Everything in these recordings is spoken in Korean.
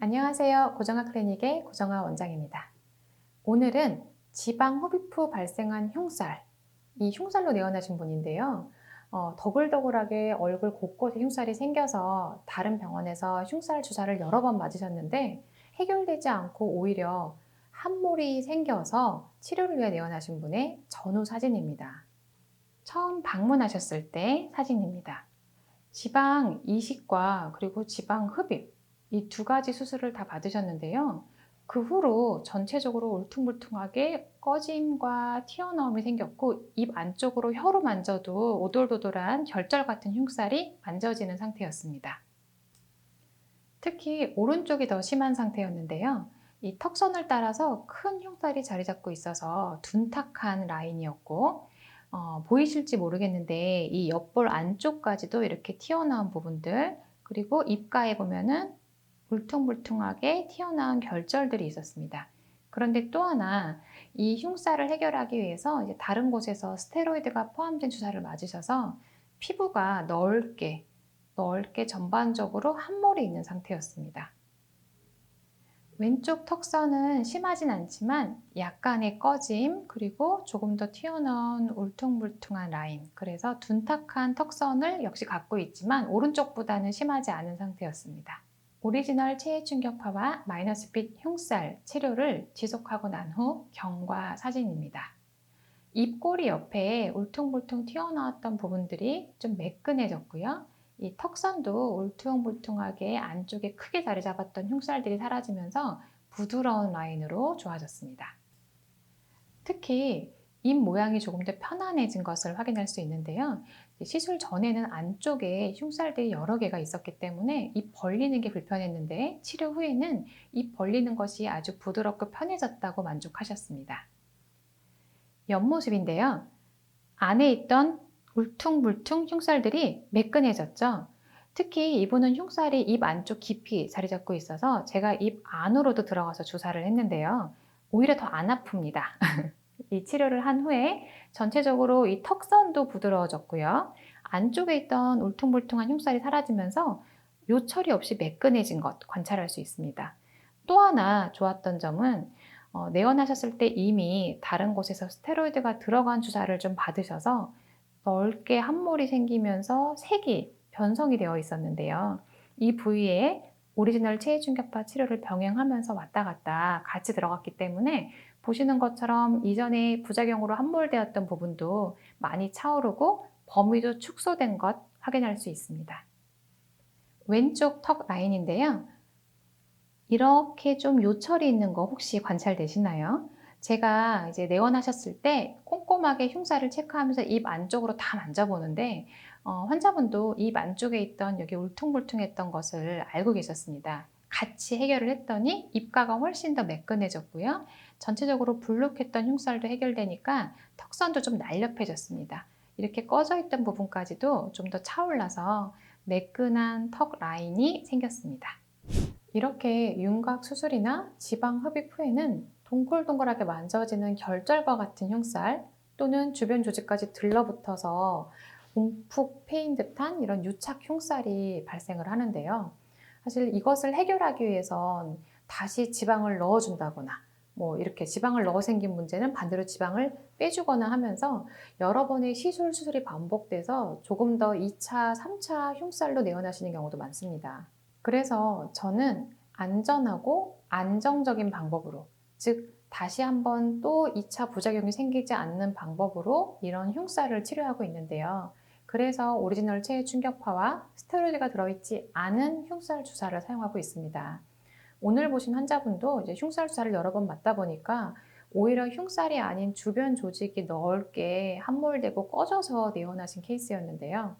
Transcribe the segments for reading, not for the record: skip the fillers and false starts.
안녕하세요. 고정아 클리닉의 고정아 원장입니다. 오늘은 지방 흡입 후 발생한 흉살, 이 흉살로 내원하신 분인데요. 더글더글하게 얼굴 곳곳에 흉살이 생겨서 다른 병원에서 흉살 주사를 여러 번 맞으셨는데 해결되지 않고 오히려 함몰이 생겨서 치료를 위해 내원하신 분의 전후 사진입니다. 처음 방문하셨을 때 사진입니다. 지방 이식과 그리고 지방 흡입, 이 두 가지 수술을 다 받으셨는데요. 그 후로 전체적으로 울퉁불퉁하게 꺼짐과 튀어나옴이 생겼고 입 안쪽으로 혀로 만져도 오돌도돌한 결절 같은 흉살이 만져지는 상태였습니다. 특히 오른쪽이 더 심한 상태였는데요. 이 턱선을 따라서 큰 흉살이 자리 잡고 있어서 둔탁한 라인이었고 보이실지 모르겠는데 이 옆볼 안쪽까지도 이렇게 튀어나온 부분들, 그리고 입가에 보면은 울퉁불퉁하게 튀어나온 결절들이 있었습니다. 그런데 또 하나, 이 흉살을 해결하기 위해서 이제 다른 곳에서 스테로이드가 포함된 주사를 맞으셔서 피부가 넓게 전반적으로 함몰이 있는 상태였습니다. 왼쪽 턱선은 심하진 않지만 약간의 꺼짐, 그리고 조금 더 튀어나온 울퉁불퉁한 라인, 그래서 둔탁한 턱선을 역시 갖고 있지만 오른쪽보다는 심하지 않은 상태였습니다. 오리지널 체해 충격파와 마이너스핏 흉살 치료를 지속하고 난 후 경과 사진입니다. 입꼬리 옆에 울퉁불퉁 튀어나왔던 부분들이 좀 매끈해졌고요. 이 턱선도 울퉁불퉁하게 안쪽에 크게 자리 잡았던 흉살들이 사라지면서 부드러운 라인으로 좋아졌습니다. 특히 입 모양이 조금 더 편안해진 것을 확인할 수 있는데요. 시술 전에는 안쪽에 흉살들이 여러 개가 있었기 때문에 입 벌리는 게 불편했는데 치료 후에는 입 벌리는 것이 아주 부드럽고 편해졌다고 만족하셨습니다. 옆모습인데요. 안에 있던 울퉁불퉁 흉살들이 매끈해졌죠. 특히 이분은 흉살이 입 안쪽 깊이 자리 잡고 있어서 제가 입 안으로도 들어가서 주사를 했는데요. 오히려 더 안 아픕니다. 이 치료를 한 후에 전체적으로 이 턱선도 부드러워졌고요. 안쪽에 있던 울퉁불퉁한 흉살이 사라지면서 요철이 없이 매끈해진 것 관찰할 수 있습니다. 또 하나 좋았던 점은 내원하셨을 때 이미 다른 곳에서 스테로이드가 들어간 주사를 좀 받으셔서 넓게 함몰이 생기면서 색이 변성이 되어 있었는데요. 이 부위에 오리지널 체해충격파 치료를 병행하면서 왔다 갔다 같이 들어갔기 때문에 보시는 것처럼 이전에 부작용으로 함몰되었던 부분도 많이 차오르고 범위도 축소된 것 확인할 수 있습니다. 왼쪽 턱 라인인데요. 이렇게 좀 요철이 있는 거 혹시 관찰되시나요? 제가 이제 내원하셨을 때 꼼꼼하게 흉살을 체크하면서 입 안쪽으로 다 만져보는데 환자분도 입 안쪽에 있던 여기 울퉁불퉁했던 것을 알고 계셨습니다. 같이 해결을 했더니 입가가 훨씬 더 매끈해졌고요. 전체적으로 불룩했던 흉살도 해결되니까 턱선도 좀 날렵해졌습니다. 이렇게 꺼져 있던 부분까지도 좀 더 차올라서 매끈한 턱 라인이 생겼습니다. 이렇게 윤곽 수술이나 지방 흡입 후에는 동글동글하게 만져지는 결절과 같은 흉살, 또는 주변 조직까지 들러붙어서 움푹 패인 듯한 이런 유착 흉살이 발생을 하는데요. 사실 이것을 해결하기 위해선 다시 지방을 넣어준다거나 이렇게 지방을 넣어 생긴 문제는 반대로 지방을 빼주거나 하면서 여러 번의 수술이 반복돼서 조금 더 2차, 3차 흉살로 내원하시는 경우도 많습니다. 그래서 저는 안전하고 안정적인 방법으로, 즉 다시 한번 또 2차 부작용이 생기지 않는 방법으로 이런 흉살을 치료하고 있는데요. 그래서 오리지널 체해 충격파와 스테로이드가 들어있지 않은 흉살 주사를 사용하고 있습니다. 오늘 보신 환자분도 이제 흉살 주사를 여러 번 맞다 보니까 오히려 흉살이 아닌 주변 조직이 넓게 함몰되고 꺼져서 내원하신 케이스였는데요.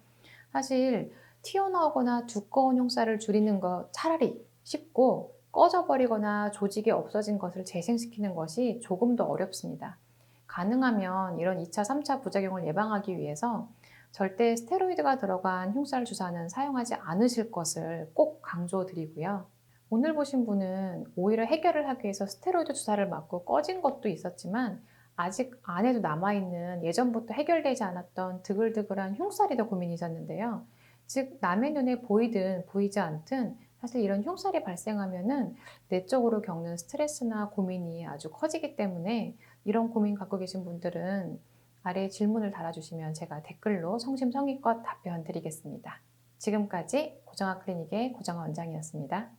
사실 튀어나오거나 두꺼운 흉살을 줄이는 거 차라리 쉽고, 꺼져버리거나 조직이 없어진 것을 재생시키는 것이 조금 더 어렵습니다. 가능하면 이런 2차, 3차 부작용을 예방하기 위해서 절대 스테로이드가 들어간 흉살 주사는 사용하지 않으실 것을 꼭 강조드리고요. 오늘 보신 분은 오히려 해결을 하기 위해서 스테로이드 주사를 맞고 꺼진 것도 있었지만 아직 안에도 남아있는 예전부터 해결되지 않았던 드글드글한 흉살이 더 고민이셨는데요. 즉 남의 눈에 보이든 보이지 않든 사실 이런 흉살이 발생하면은 내적으로 겪는 스트레스나 고민이 아주 커지기 때문에 이런 고민 갖고 계신 분들은 아래에 질문을 달아주시면 제가 댓글로 성심성의껏 답변 드리겠습니다. 지금까지 고정아 클리닉의 고정아 원장이었습니다.